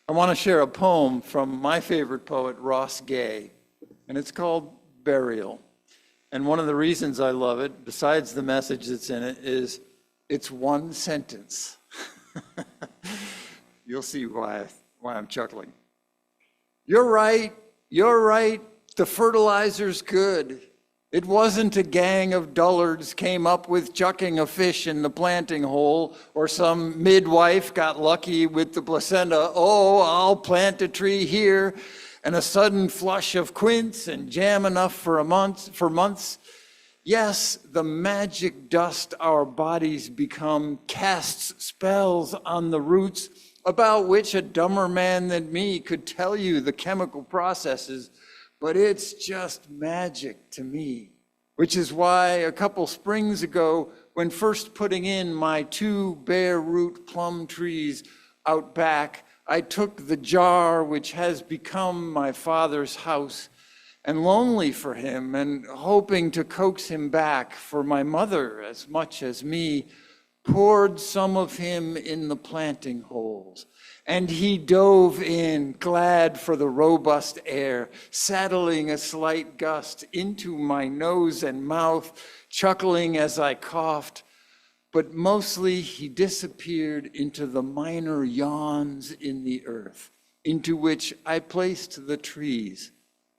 I want to share a poem from my favorite poet, Ross Gay, and it's called Burial. And one of the reasons I love it, besides the message that's in it, is it's one sentence. You'll see why I'm chuckling. You're right, the fertilizer's good. It wasn't a gang of dullards came up with chucking a fish in the planting hole, or some midwife got lucky with the placenta. Oh, I'll plant a tree here, and a sudden flush of quince and jam enough for months. Yes, the magic dust our bodies become casts spells on the roots about which a dumber man than me could tell you the chemical processes, but it's just magic to me. Which is why a couple springs ago, when first putting in my 2 bare root plum trees out back, I took the jar which has become my father's house, and lonely for him and hoping to coax him back for my mother as much as me, poured some of him in the planting holes. And he dove in, glad for the robust air, saddling a slight gust into my nose and mouth, chuckling as I coughed. But mostly he disappeared into the minor yawns in the earth, into which I placed the trees,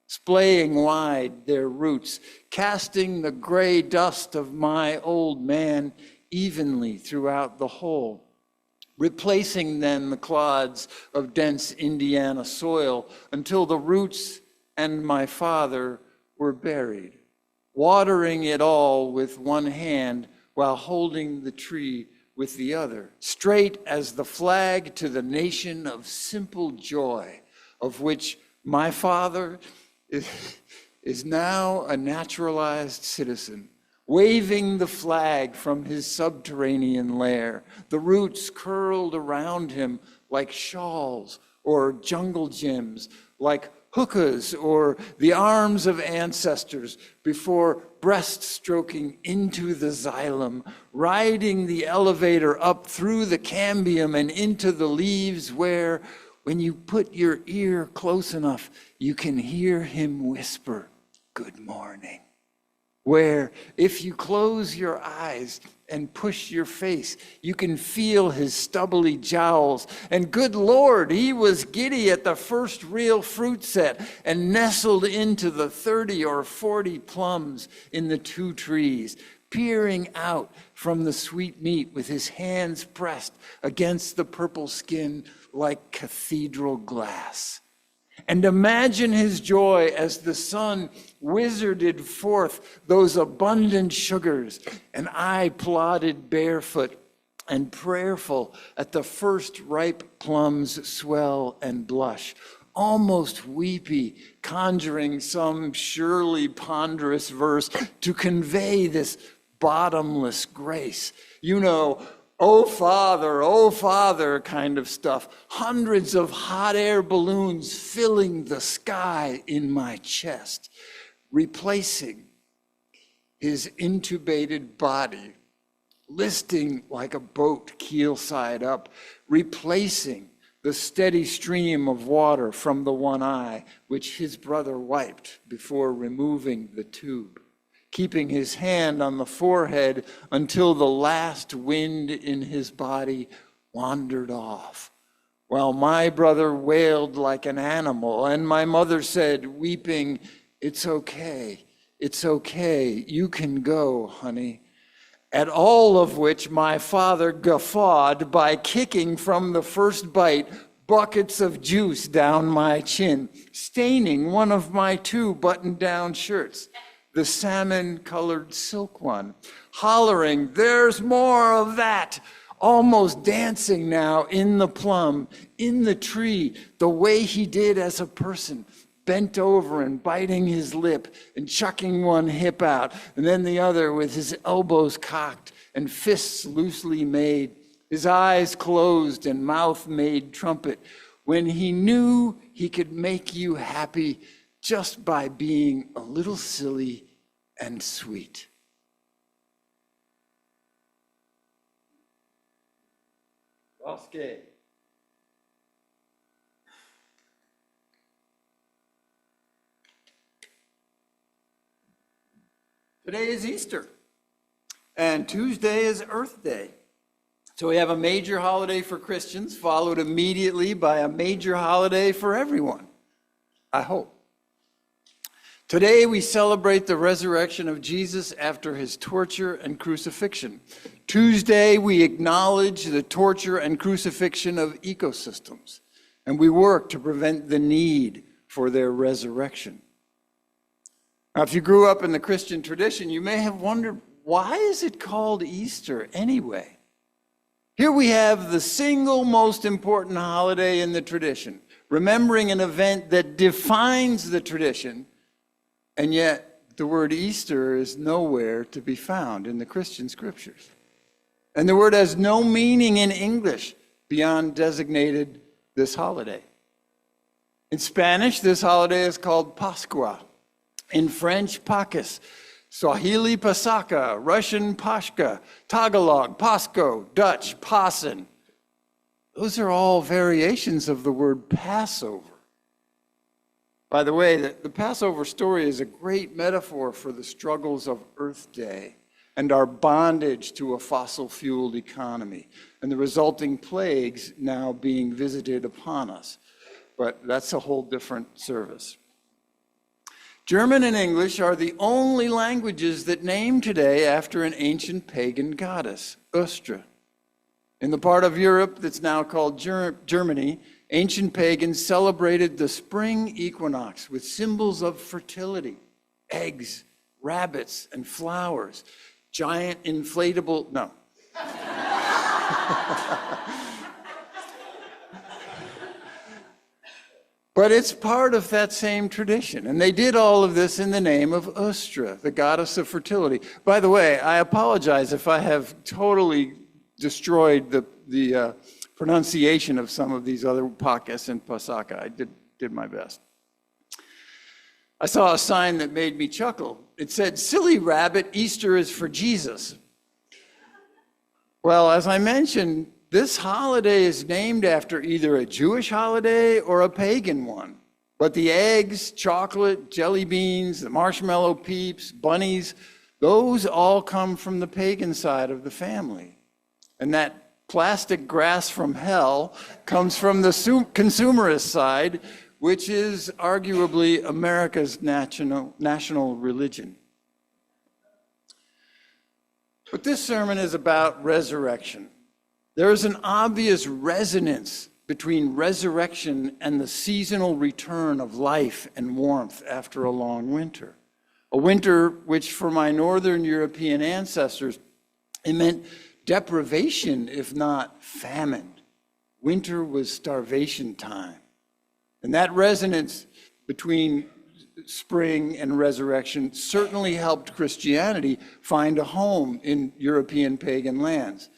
splaying wide their roots, casting the gray dust of my old man evenly throughout the whole, replacing then the clods of dense Indiana soil until the roots and my father were buried, watering it all with one hand while holding the tree with the other, straight as the flag to the nation of simple joy, of which my father is now a naturalized citizen, waving the flag from his subterranean lair, the roots curled around him like shawls or jungle gyms, like hookahs or the arms of ancestors before breast-stroking into the xylem, riding the elevator up through the cambium and into the leaves where, when you put your ear close enough, you can hear him whisper, "Good morning." Where, if you close your eyes and push your face, you can feel his stubbly jowls. And good Lord, he was giddy at the first real fruit set and nestled into the 30 or 40 plums in the 2 trees, peering out from the sweet meat with his hands pressed against the purple skin like cathedral glass. And imagine his joy as the sun wizarded forth those abundant sugars, and I plodded barefoot and prayerful at the first ripe plums swell and blush, almost weepy, conjuring some surely ponderous verse to convey this bottomless grace. You know, oh Father kind of stuff. Hundreds of hot air balloons filling the sky in my chest, replacing his intubated body, listing like a boat keel side up, replacing the steady stream of water from the one eye, which his brother wiped before removing the tube, keeping his hand on the forehead until the last wind in his body wandered off, while my brother wailed like an animal, and my mother said, weeping, it's okay, you can go, honey. At all of which my father guffawed by kicking from the first bite buckets of juice down my chin, staining one of my 2 button-down shirts, the salmon-colored silk one, hollering, "There's more of that!" Almost dancing now in the plum, in the tree, the way he did as a person, bent over and biting his lip and chucking one hip out, and then the other with his elbows cocked and fists loosely made, his eyes closed and mouth made trumpet, when he knew he could make you happy just by being a little silly and sweet. Ross Gay. Today is Easter, and Tuesday is Earth Day. So we have a major holiday for Christians, followed immediately by a major holiday for everyone, I hope. Today we celebrate the resurrection of Jesus after his torture and crucifixion. Tuesday we acknowledge the torture and crucifixion of ecosystems, and we work to prevent the need for their resurrection. Now, if you grew up in the Christian tradition, you may have wondered, why is it called Easter anyway? Here we have the single most important holiday in the tradition, remembering an event that defines the tradition. And yet, the word Easter is nowhere to be found in the Christian scriptures. And the word has no meaning in English beyond designated this holiday. In Spanish, this holiday is called Pascua. In French, Pâques. Swahili, Pasaka. Russian, Pashka. Tagalog, Pasco. Dutch, Pasen. Those are all variations of the word Passover. By the way, the Passover story is a great metaphor for the struggles of Earth Day and our bondage to a fossil-fueled economy and the resulting plagues now being visited upon us. But that's a whole different service. German and English are the only languages that name today after an ancient pagan goddess, Ostara. In the part of Europe that's now called Germany, ancient pagans celebrated the spring equinox with symbols of fertility, eggs, rabbits, and flowers, giant inflatable, no. But it's part of that same tradition. And they did all of this in the name of Ostara, the goddess of fertility. By the way, I apologize if I have totally destroyed the pronunciation of some of these other Pâques and Pasaka. I did my best. I saw a sign that made me chuckle. It said, "Silly rabbit, Easter is for Jesus." Well, as I mentioned, this holiday is named after either a Jewish holiday or a pagan one. But the eggs, chocolate, jelly beans, the marshmallow peeps, bunnies, those all come from the pagan side of the family. And that plastic grass from hell comes from the consumerist side, which is arguably America's national religion. But this sermon is about resurrection. There is an obvious resonance between resurrection and the seasonal return of life and warmth after a long winter. A winter which for my Northern European ancestors, it meant deprivation, if not famine. Winter was starvation time. And that resonance between spring and resurrection certainly helped Christianity find a home in European pagan lands.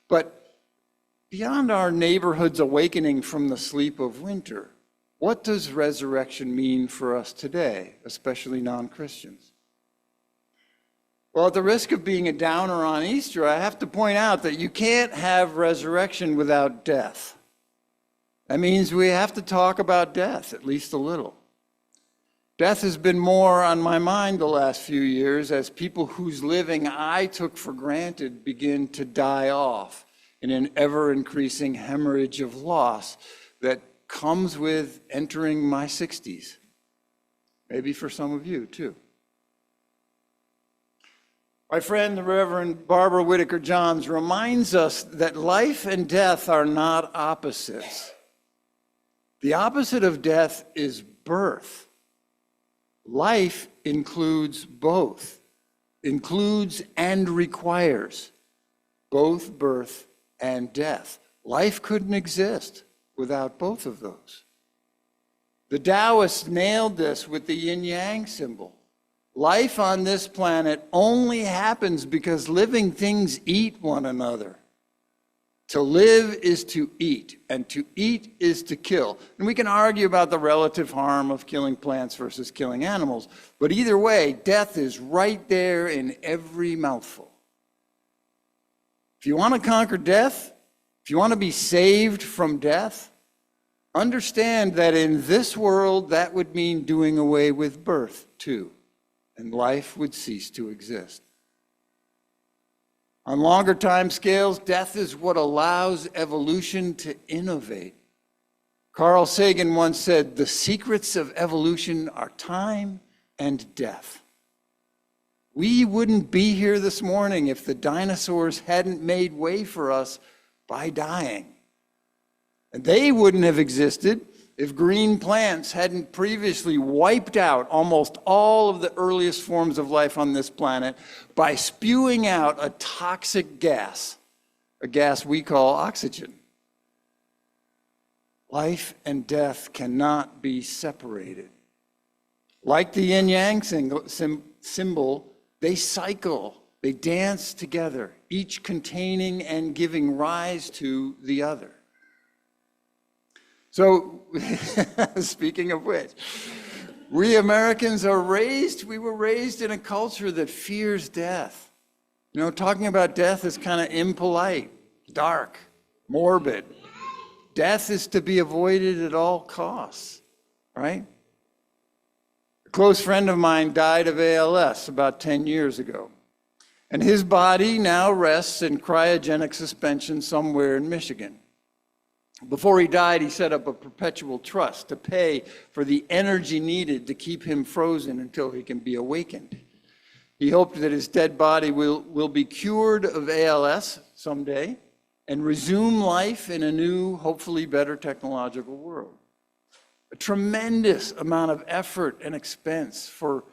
But beyond our neighborhood's awakening from the sleep of winter, what does resurrection mean for us today, especially non-Christians? Well, at the risk of being a downer on Easter, I have to point out that you can't have resurrection without death. That means we have to talk about death, at least a little. Death has been more on my mind the last few years as people whose living I took for granted begin to die off in an ever-increasing hemorrhage of loss that comes with entering my 60s. Maybe for some of you, too. My friend, the Reverend Barbara Whitaker Johns, reminds us that life and death are not opposites. The opposite of death is birth. Life includes both, includes and requires both birth and death. Life couldn't exist without both of those. The Taoists nailed this with the yin-yang symbol. Life on this planet only happens because living things eat one another. To live is to eat, and to eat is to kill. And we can argue about the relative harm of killing plants versus killing animals, but either way, death is right there in every mouthful. If you want to conquer death, if you want to be saved from death, understand that in this world, that would mean doing away with birth, too. and life would cease to exist. On longer time scales, death is what allows evolution to innovate. Carl Sagan once said, "The secrets of evolution are time and death." We wouldn't be here this morning if the dinosaurs hadn't made way for us by dying. And they wouldn't have existed if green plants hadn't previously wiped out almost all of the earliest forms of life on this planet by spewing out a toxic gas, a gas we call oxygen. Life and death cannot be separated. Like the yin-yang symbol, they cycle, they dance together, each containing and giving rise to the other. So, speaking of which, we Americans we were raised in a culture that fears death. You know, talking about death is kind of impolite, dark, morbid. Death is to be avoided at all costs, right? A close friend of mine died of ALS about 10 years ago, and his body now rests in cryogenic suspension somewhere in Michigan. Before he died, he set up a perpetual trust to pay for the energy needed to keep him frozen until he can be awakened. He hoped that his dead body will be cured of ALS someday and resume life in a new, hopefully better technological world. A tremendous amount of effort and expense for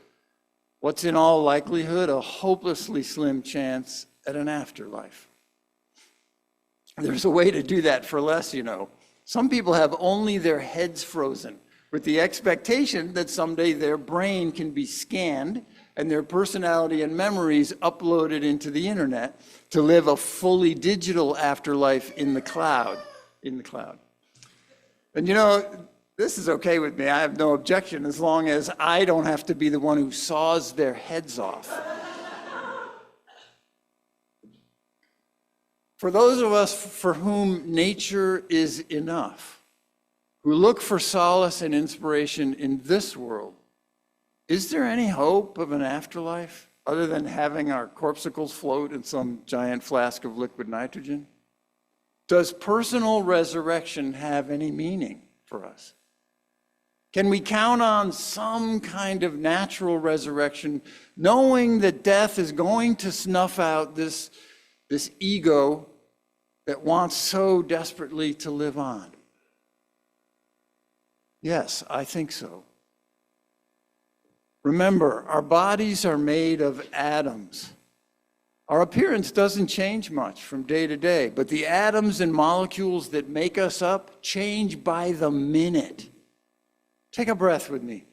what's in all likelihood a hopelessly slim chance at an afterlife. There's a way to do that for less, you know. Some people have only their heads frozen with the expectation that someday their brain can be scanned and their personality and memories uploaded into the internet to live a fully digital afterlife in the cloud. And you know, this is okay with me. I have no objection as long as I don't have to be the one who saws their heads off. For those of us for whom nature is enough, who look for solace and inspiration in this world, is there any hope of an afterlife other than having our corpuscles float in some giant flask of liquid nitrogen? Does personal resurrection have any meaning for us? Can we count on some kind of natural resurrection, knowing that death is going to snuff out this ego that wants so desperately to live on? Yes, I think so. Remember, our bodies are made of atoms. Our appearance doesn't change much from day to day, but the atoms and molecules that make us up change by the minute. Take a breath with me.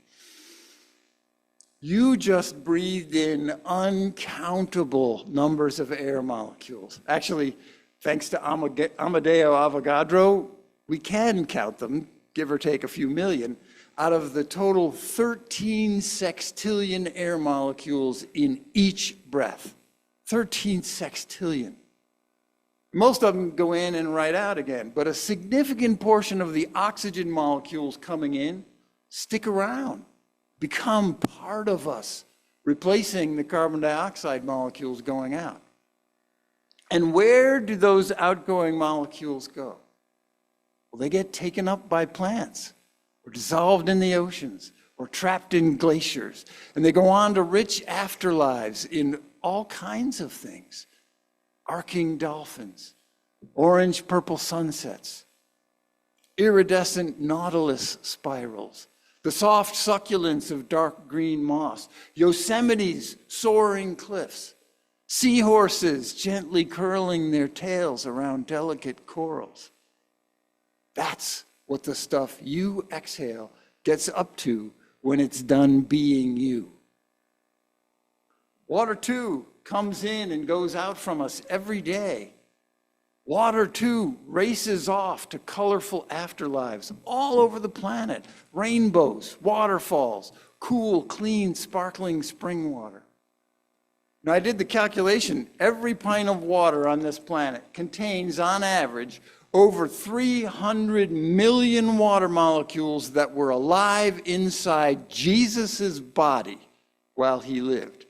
You just breathed in uncountable numbers of air molecules. Actually, thanks to Amadeo Avogadro, we can count them, give or take a few million, out of the total 13 sextillion air molecules in each breath. 13 sextillion. Most of them go in and right out again, but a significant portion of the oxygen molecules coming in stick around, become part of us, replacing the carbon dioxide molecules going out. And where do those outgoing molecules go? Well, they get taken up by plants, or dissolved in the oceans, or trapped in glaciers. And they go on to rich afterlives in all kinds of things. Arcing dolphins, orange-purple sunsets, iridescent nautilus spirals, the soft succulence of dark green moss, Yosemite's soaring cliffs, seahorses gently curling their tails around delicate corals. That's what the stuff you exhale gets up to when it's done being you. Water, too, comes in and goes out from us every day. Water, too, races off to colorful afterlives all over the planet. Rainbows, waterfalls, cool, clean, sparkling spring water. Now, I did the calculation. Every pint of water on this planet contains, on average, over 300 million water molecules that were alive inside Jesus's body while he lived.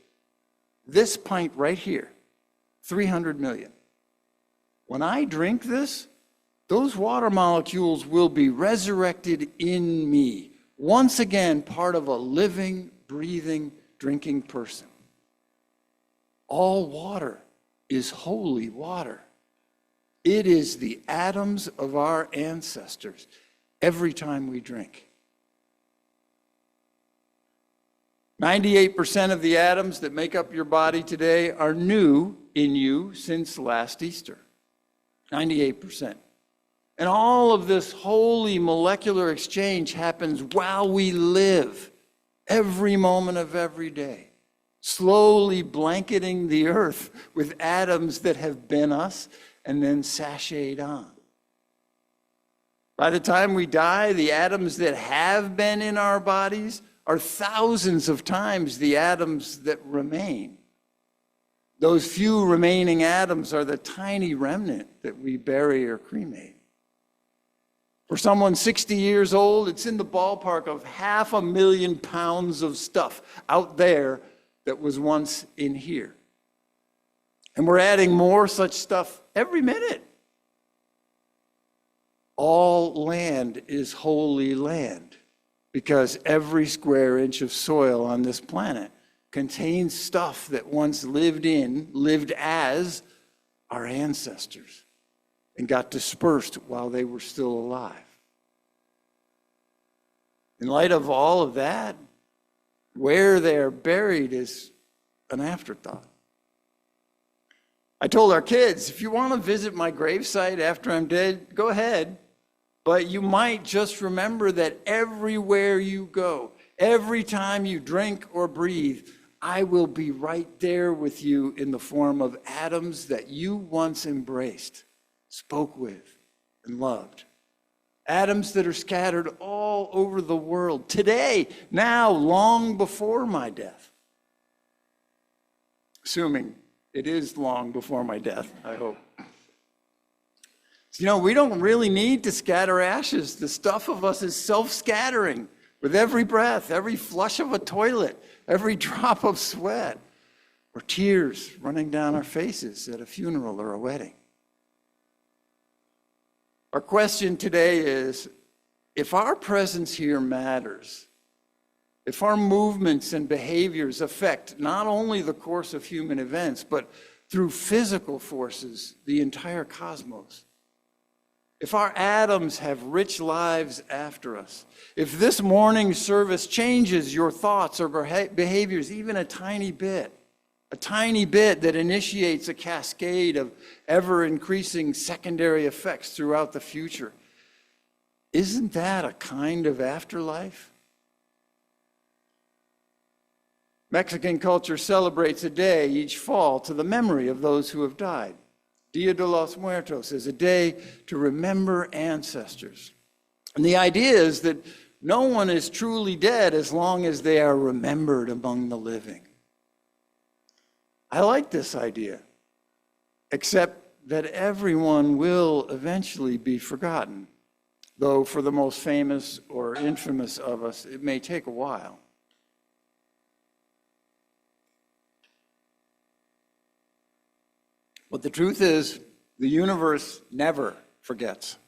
This pint right here, 300 million. When I drink this, those water molecules will be resurrected in me, once again part of a living, breathing, drinking person. All water is holy water. It is the atoms of our ancestors every time we drink. 98% of the atoms that make up your body today are new in you since last Easter. 98%. And all of this holy molecular exchange happens while we live, every moment of every day, slowly blanketing the earth with atoms that have been us and then sashayed on. By the time we die, the atoms that have been in our bodies are thousands of times the atoms that remain. Those few remaining atoms are the tiny remnant that we bury or cremate. For someone 60 years old, it's in the ballpark of 500,000 pounds of stuff out there that was once in here. And we're adding more such stuff every minute. All land is holy land because every square inch of soil on this planet contains stuff that once lived as our ancestors and got dispersed while they were still alive. In light of all of that, where they're buried is an afterthought. I told our kids, if you want to visit my gravesite after I'm dead, go ahead. But you might just remember that everywhere you go, every time you drink or breathe, I will be right there with you in the form of atoms that you once embraced, spoke with, and loved. Atoms that are scattered all over the world today, now, long before my death. Assuming it is long before my death, I hope. You know, we don't really need to scatter ashes. The stuff of us is self-scattering with every breath, every flush of a toilet, every drop of sweat, or tears running down our faces at a funeral or a wedding. Our question today is, if our presence here matters, if our movements and behaviors affect not only the course of human events, but through physical forces, the entire cosmos, if our atoms have rich lives after us, if this morning's service changes your thoughts or behaviors even a tiny bit that initiates a cascade of ever-increasing secondary effects throughout the future, isn't that a kind of afterlife? Mexican culture celebrates a day each fall to the memory of those who have died. Dia de los Muertos is a day to remember ancestors. And the idea is that no one is truly dead as long as they are remembered among the living. I like this idea, except that everyone will eventually be forgotten, though for the most famous or infamous of us, it may take a while. But the truth is, the universe never forgets.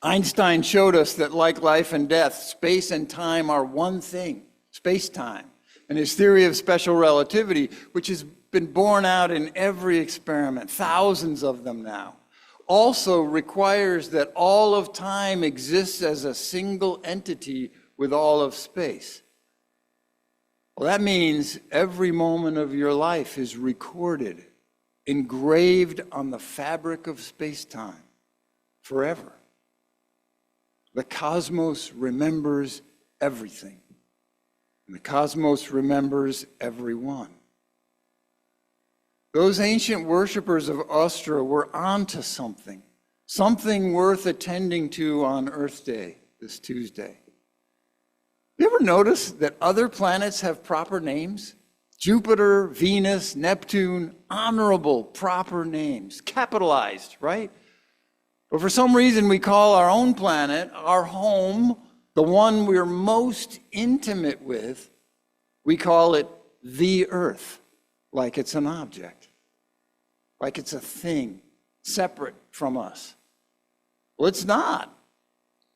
Einstein showed us that like life and death, space and time are one thing, space-time. And his theory of special relativity, which has been borne out in every experiment, thousands of them now, also requires that all of time exists as a single entity with all of space. Well, that means every moment of your life is recorded, engraved on the fabric of space-time forever. The cosmos remembers everything, and the cosmos remembers everyone. Those ancient worshipers of Ostara were onto something worth attending to on Earth Day, this Tuesday. You ever notice that other planets have proper names? Jupiter, Venus, Neptune, honorable, proper names, capitalized, right? But for some reason we call our own planet, our home, the one we're most intimate with We call it the earth, like it's an object, like it's a thing separate from us. Well, it's not.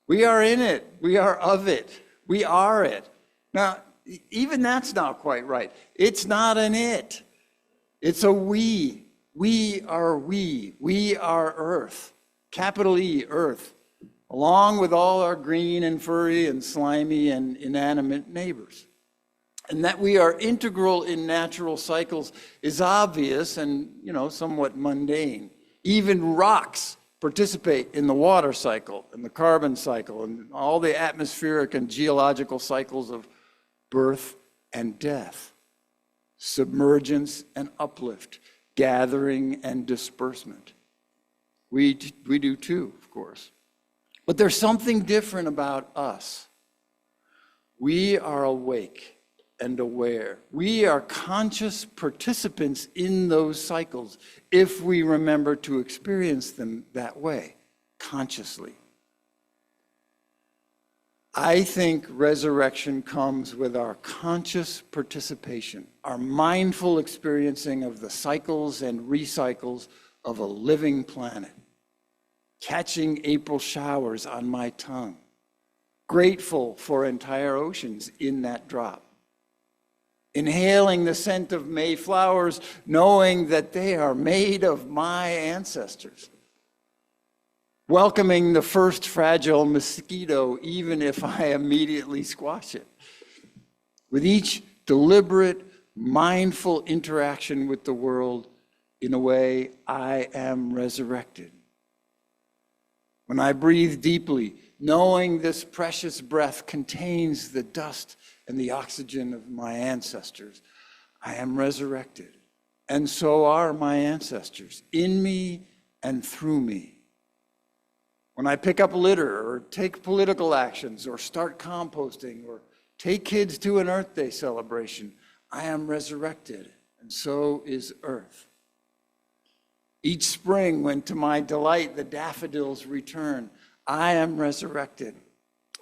We are in it. We are of it. We are it. Now, even that's not quite right. It's not an it. It's a we. We are we. We are earth. Capital E, earth. Along with all our green and furry and slimy and inanimate neighbors. And that we are integral in natural cycles is obvious and, somewhat mundane. Even rocks participate in the water cycle and the carbon cycle and all the atmospheric and geological cycles of birth and death, submergence and uplift, gathering and disbursement. We do too, of course. But there's something different about us. We are awake and aware. We are conscious participants in those cycles if we remember to experience them that way, consciously. I think resurrection comes with our conscious participation, our mindful experiencing of the cycles and recycles of a living planet. Catching April showers on my tongue, grateful for entire oceans in that drop. Inhaling the scent of May flowers, knowing that they are made of my ancestors. Welcoming the first fragile mosquito, even if I immediately squash it. With each deliberate, mindful interaction with the world, in a way, I am resurrected. When I breathe deeply, knowing this precious breath contains the dust and the oxygen of my ancestors, I am resurrected. And so are my ancestors, in me and through me. When I pick up litter or take political actions or start composting or take kids to an Earth Day celebration, I am resurrected, and so is Earth. Each spring, when to my delight the daffodils return, I am resurrected.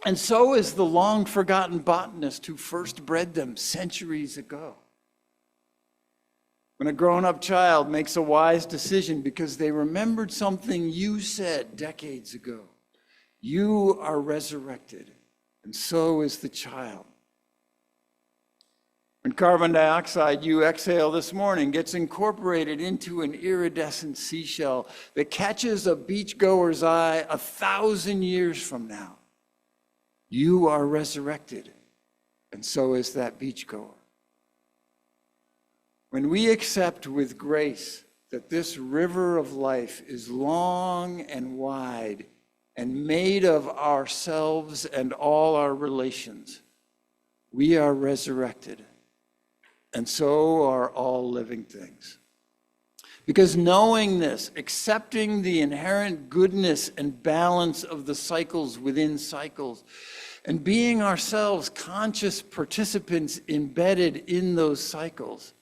And so is the long-forgotten botanist who first bred them centuries ago. When a grown-up child makes a wise decision because they remembered something you said decades ago, you are resurrected, and so is the child. When carbon dioxide you exhale this morning gets incorporated into an iridescent seashell that catches a beachgoer's eye 1,000 years from now, you are resurrected, and so is that beachgoer. When we accept with grace that this river of life is long and wide and made of ourselves and all our relations, we are resurrected, and so are all living things. Because knowing this, accepting the inherent goodness and balance of the cycles within cycles, and being ourselves conscious participants embedded in those cycles,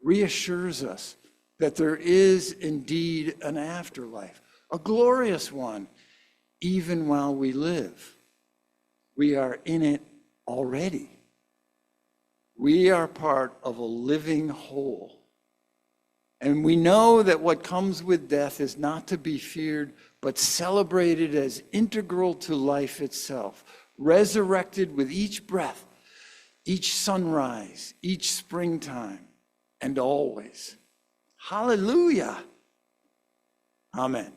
reassures us that there is indeed an afterlife, a glorious one, even while we live. We are in it already. We are part of a living whole. And we know that what comes with death is not to be feared, but celebrated as integral to life itself, resurrected with each breath, each sunrise, each springtime, and always. Hallelujah. Amen.